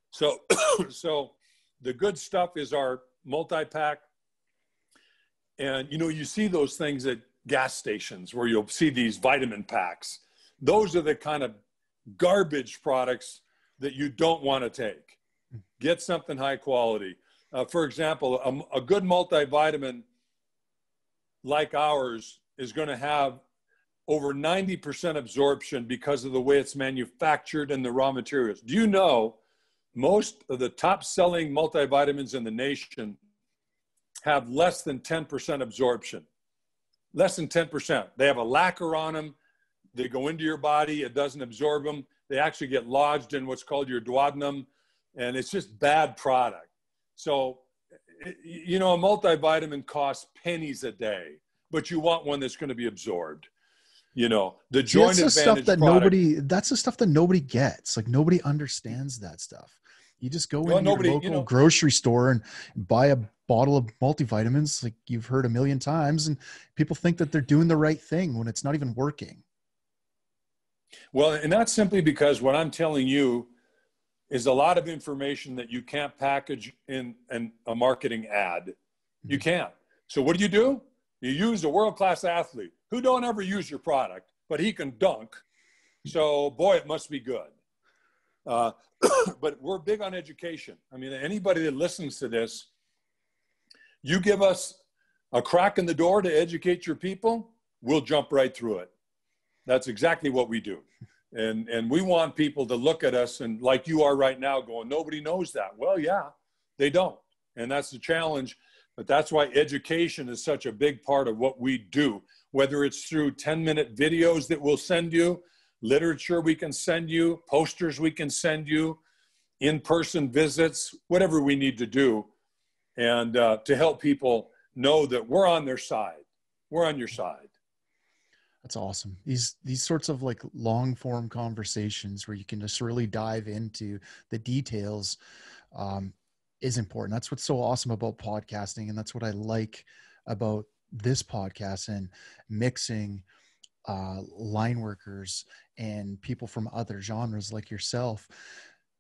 So, so the good stuff is our multi-pack. And, you see those things at gas stations where you'll see these vitamin packs. Those are the kind of garbage products that you don't want to take. Get something high quality. For example, a good multivitamin like ours is going to have over 90% absorption because of the way it's manufactured and the raw materials. Do you know most of the top selling multivitamins in the nation have less than 10% absorption? Less than 10%. They have a lacquer on them. They go into your body. It doesn't absorb them. They actually get lodged in what's called your duodenum, and it's just bad product. So, you know, a multivitamin costs pennies a day, but you want one that's going to be absorbed. You know, the Joint Advantage stuff that product, that's the stuff that nobody gets. Like, nobody understands that stuff. You just go into your local grocery store and buy a bottle of multivitamins, like you've heard a million times, and people think that they're doing the right thing when it's not even working. Well, and that's simply because what I'm telling you is a lot of information that you can't package in a marketing ad. You can't. So what do? You use a world-class athlete who don't ever use your product, but he can dunk. So boy, it must be good. But we're big on education. I mean, anybody that listens to this, you give us a crack in the door to educate your people, we'll jump right through it. That's exactly what we do. And we want people to look at us and like you are right now going, nobody knows that. Well, yeah, they don't. And that's the challenge. But that's why education is such a big part of what we do, whether it's through 10-minute videos that we'll send you, literature we can send you, posters we can send you, in-person visits, whatever we need to do. And to help people know that we're on their side. We're on your side. That's awesome. These sorts of like long form conversations where you can just really dive into the details is important. That's what's so awesome about podcasting. And that's what I like about this podcast and mixing line workers and people from other genres like yourself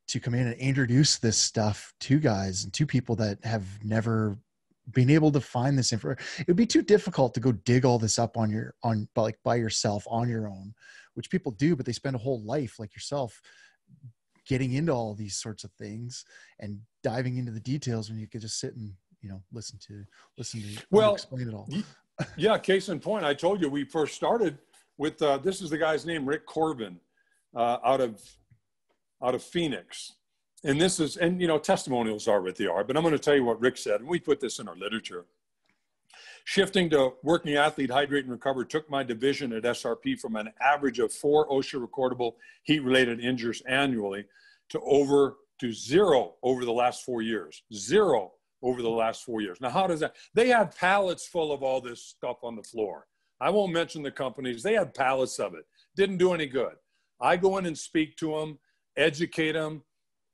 to come in and introduce this stuff to guys and to people that have never been able to find this info. It would be too difficult to go dig all this up by yourself on your own, which people do, but they spend a whole life like yourself getting into all these sorts of things and diving into the details when you could just sit and, you know, listen to explain it all. Yeah. Case in point, I told you, we first started with, this is the guy's name, Rick Corbin, out of Phoenix. And this is, and you know, testimonials are what they are, but I'm going to tell you what Rick said, and we put this in our literature. Shifting to working athlete, hydrate and recover took my division at SRP from an average of 4 OSHA recordable heat-related injuries annually to zero over the last 4 years. Zero over the last 4 years. Now, how does that? They had pallets full of all this stuff on the floor. I won't mention the companies. They had pallets of it. Didn't do any good. I go in and speak to them, educate them.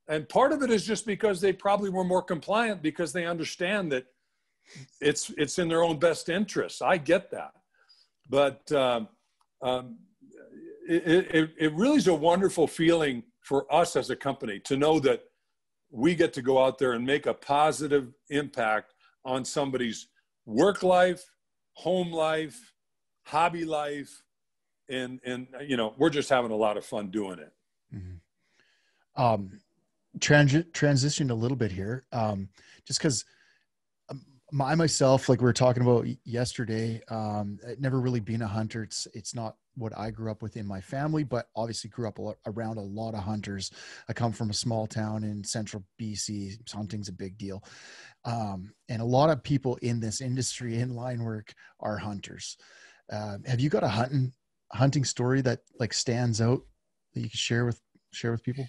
And part of it is just because they probably were more compliant because they understand that it's in their own best interests. I get that. But it really is a wonderful feeling for us as a company to know that we get to go out there and make a positive impact on somebody's work life, home life, hobby life. And you know, we're just having a lot of fun doing it. Mm-hmm. Transition a little bit here, just because myself, like we were talking about yesterday, I'd never really been a hunter. It's not what I grew up with in my family, but obviously grew up around a lot of hunters. I come from a small town in central BC. Hunting's a big deal, and a lot of people in this industry in line work are hunters. Have you got a hunting story that like stands out that you can share with people?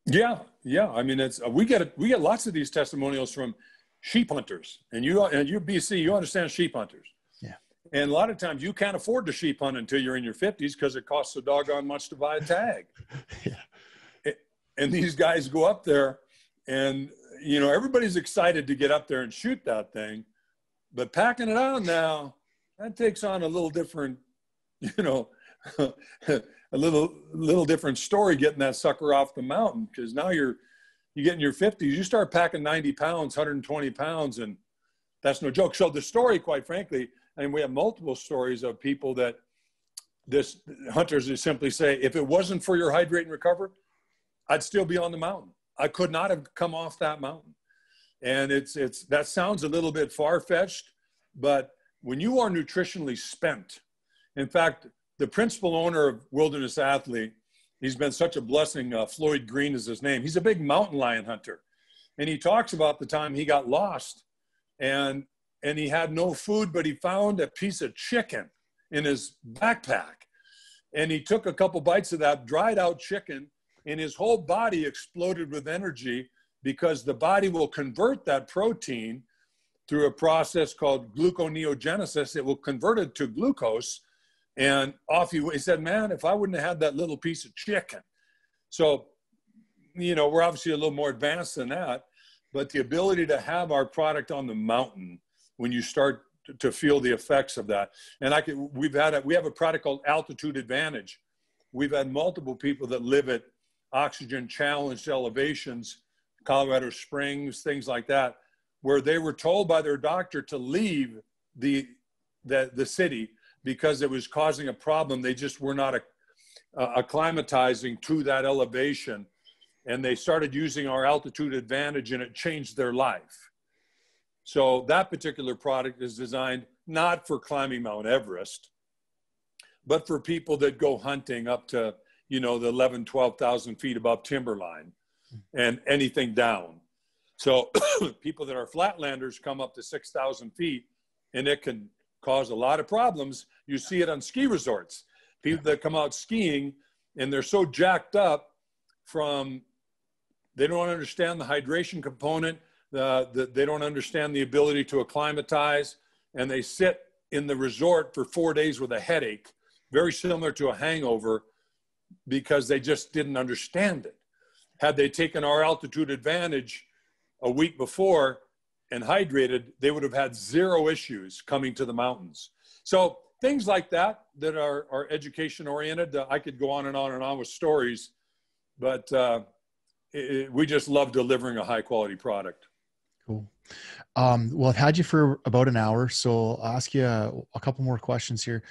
Yeah. I mean, we get lots of these testimonials from sheep hunters, and you're BC, you understand sheep hunters. Yeah. And a lot of times you can't afford to sheep hunt until you're in your 50s because it costs so doggone much to buy a tag. Yeah. And these guys go up there, and you know, everybody's excited to get up there and shoot that thing, but packing it on now, that takes on a little different, you know, a little different story getting that sucker off the mountain, because now you get in your 50s, you start packing 90 pounds, 120 pounds, and that's no joke. So the story, quite frankly, and we have multiple stories of people that hunters who simply say, if it wasn't for your hydrate and recover, I'd still be on the mountain. I could not have come off that mountain. And that sounds a little bit far-fetched, but when you are nutritionally spent, in fact, the principal owner of Wilderness Athlete, he's been such a blessing. Floyd Green is his name. He's a big mountain lion hunter. And he talks about the time he got lost and he had no food, but he found a piece of chicken in his backpack. And he took a couple bites of that dried out chicken, and his whole body exploded with energy, because the body will convert that protein through a process called gluconeogenesis. It will convert it to glucose, and off he said, man, if I wouldn't have had that little piece of chicken. So, you know, we're obviously a little more advanced than that, but the ability to have our product on the mountain when you start to feel the effects of that. And we have a product called Altitude Advantage. We've had multiple people that live at oxygen challenged elevations, Colorado Springs, things like that, where they were told by their doctor to leave the city because it was causing a problem. They just were not acclimatizing to that elevation. And they started using our Altitude Advantage, and it changed their life. So that particular product is designed not for climbing Mount Everest, but for people that go hunting up to, you know, the 11, 12,000 feet above timberline and anything down. So people that are flatlanders come up to 6,000 feet, and it can cause a lot of problems. You see it on ski resorts. People that come out skiing, and they're so jacked up they don't understand the hydration component, they don't understand the ability to acclimatize, and they sit in the resort for 4 days with a headache, very similar to a hangover, because they just didn't understand it. Had they taken our Altitude Advantage a week before and hydrated, they would have had zero issues coming to the mountains. So things like that are education oriented. I could go on and on and on with stories, but we just love delivering a high quality product. Cool. Well, I've had you for about an hour, so I'll ask you a couple more questions here.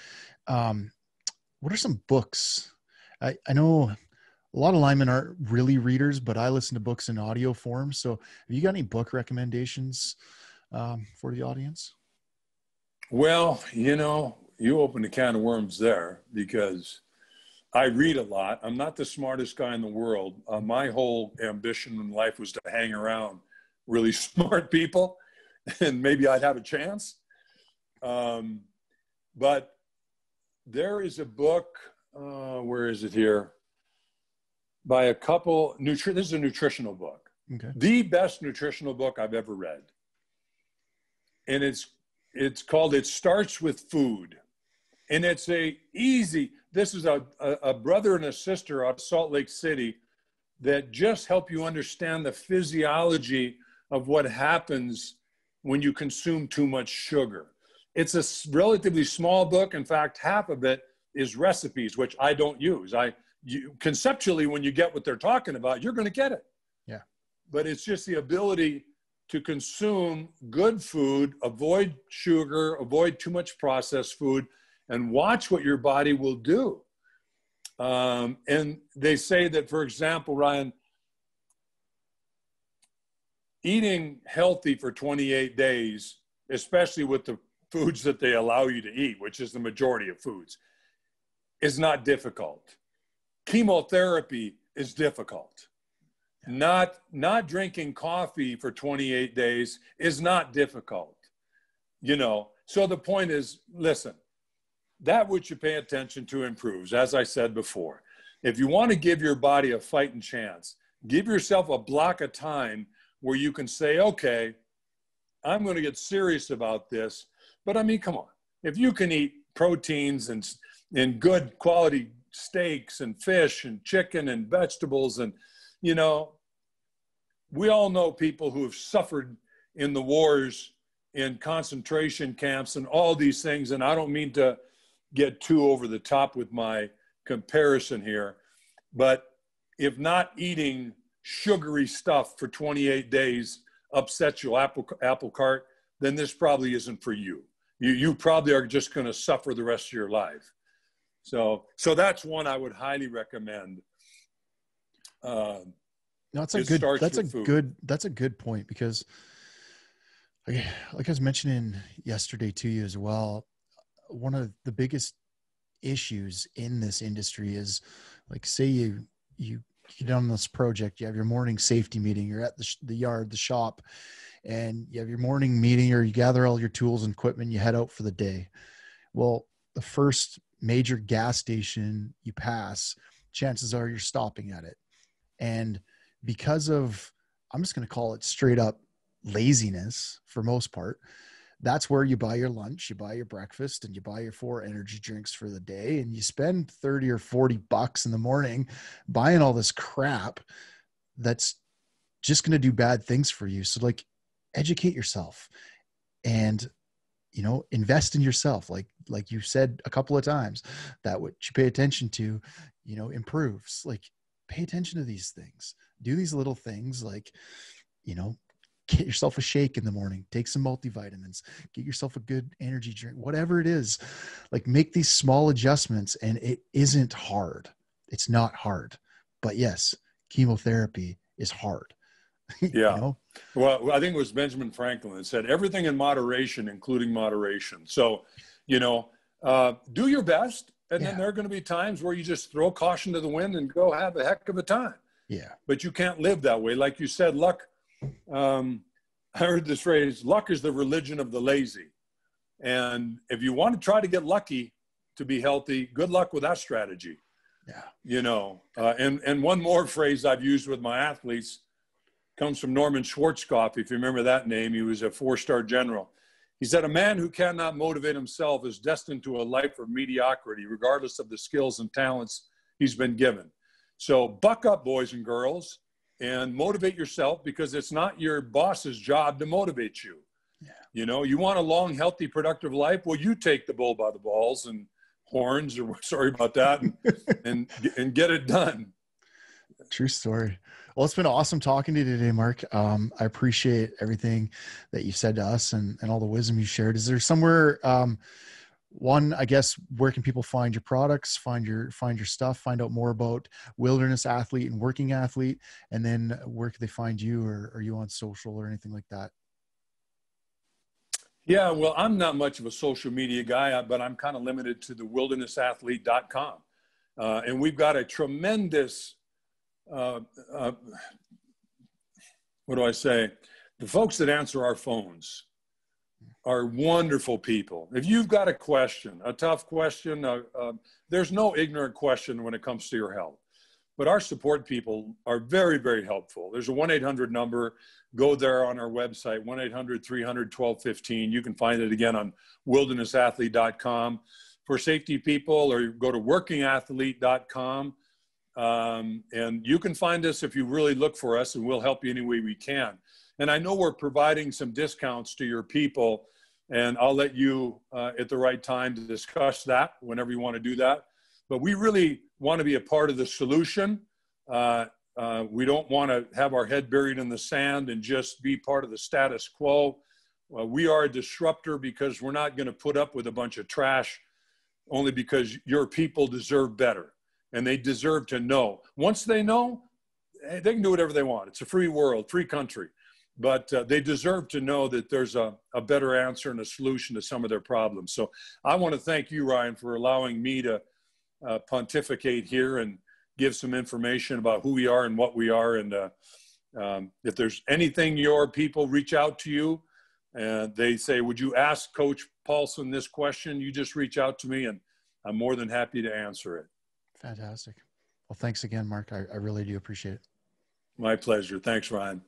What are some books? I know a lot of linemen aren't really readers, but I listen to books in audio form. So have you got any book recommendations for the audience? Well, you know, you opened a can of worms there, because I read a lot. I'm not the smartest guy in the world. My whole ambition in life was to hang around really smart people, and maybe I'd have a chance. But there is a book, where is it here? By a couple, this is a nutritional book. Okay. The best nutritional book I've ever read. And it's called It Starts With Food. And it's this is a brother and a sister out of Salt Lake City that just help you understand the physiology of what happens when you consume too much sugar. It's a relatively small book. In fact, half of it is recipes, which I don't use. Conceptually, when you get what they're talking about, you're going to get it. Yeah. But it's just the ability to consume good food, avoid sugar, avoid too much processed food, and watch what your body will do. And they say that, for example, Ryan, eating healthy for 28 days, especially with the foods that they allow you to eat, which is the majority of foods, is not difficult. Chemotherapy is difficult. Not drinking coffee for 28 days is not difficult. You know, so the point is, listen, that which you pay attention to improves, as I said before. If you want to give your body a fighting chance, give yourself a block of time where you can say, okay, I'm going to get serious about this. But I mean, come on. If you can eat proteins and good quality steaks and fish and chicken and vegetables, and, you know, we all know people who have suffered in the wars, in concentration camps and all these things. And I don't mean to get too over the top with my comparison here, but if not eating sugary stuff for 28 days upsets your apple cart, then this probably isn't for you. You probably are just going to suffer the rest of your life. So that's one I would highly recommend. No, that's a good point, because like I was mentioning yesterday to you as well, one of the biggest issues in this industry is, like, say you get on this project, you have your morning safety meeting, you're at the yard, the shop, and you have your morning meeting, or you gather all your tools and equipment, you head out for the day. Well, the first major gas station you pass, chances are you're stopping at it. And because of, I'm just going to call it straight up laziness for most part, that's where you buy your lunch, you buy your breakfast, and you buy your 4 energy drinks for the day. And you spend 30 or 40 bucks in the morning buying all this crap that's just going to do bad things for you. So, like, educate yourself and, invest in yourself. Like you said a couple of times, that what you pay attention to, improves. Like, pay attention to these things, do these little things, like, get yourself a shake in the morning, take some multivitamins, get yourself a good energy drink, whatever it is. Like, make these small adjustments, and it isn't hard. It's not hard. But yes, chemotherapy is hard. Yeah. Well, I think it was Benjamin Franklin that said everything in moderation, including moderation. So, do your best. And then there are going to be times where you just throw caution to the wind and go have a heck of a time. Yeah. But you can't live that way. Like you said, luck, I heard this phrase, luck is the religion of the lazy. And if you want to try to get lucky to be healthy, good luck with that strategy. Yeah. And one more phrase I've used with my athletes comes from Norman Schwarzkopf. If you remember that name, he was a 4-star general. He said, a man who cannot motivate himself is destined to a life of mediocrity, regardless of the skills and talents he's been given. So buck up, boys and girls, and motivate yourself, because it's not your boss's job to motivate you. Yeah. You want a long, healthy, productive life? Well, you take the bull by the balls and horns, or sorry about that, and get it done. True story. Well, it's been awesome talking to you today, Mark. I appreciate everything that you said to us and all the wisdom you shared. Is there somewhere, one, I guess, where can people find your products, find your stuff, find out more about Wilderness Athlete and Working Athlete, and then where can they find you, or are you on social or anything like that? Yeah, well, I'm not much of a social media guy, but I'm kind of limited to the WildernessAthlete.com. And we've got a tremendous, what do I say? The folks that answer our phones are wonderful people. If you've got a question, a tough question, there's no ignorant question when it comes to your health. But our support people are very, very helpful. There's a 1-800 number. Go there on our website, 1-800-300-1215. You can find it again on wildernessathlete.com. For safety people, or go to workingathlete.com. And you can find us if you really look for us, and we'll help you any way we can. And I know we're providing some discounts to your people, and I'll let you at the right time to discuss that whenever you want to do that. But we really want to be a part of the solution. We don't want to have our head buried in the sand and just be part of the status quo. We are a disruptor, because we're not going to put up with a bunch of trash only because your people deserve better. And they deserve to know. Once they know, they can do whatever they want. It's a free world, free country. But they deserve to know that there's a better answer and a solution to some of their problems. So I want to thank you, Ryan, for allowing me to pontificate here and give some information about who we are and what we are. And if there's anything your people reach out to you and they say, would you ask Coach Paulsen this question? You just reach out to me, and I'm more than happy to answer it. Fantastic. Well, thanks again, Mark. I really do appreciate it. My pleasure. Thanks, Ryan.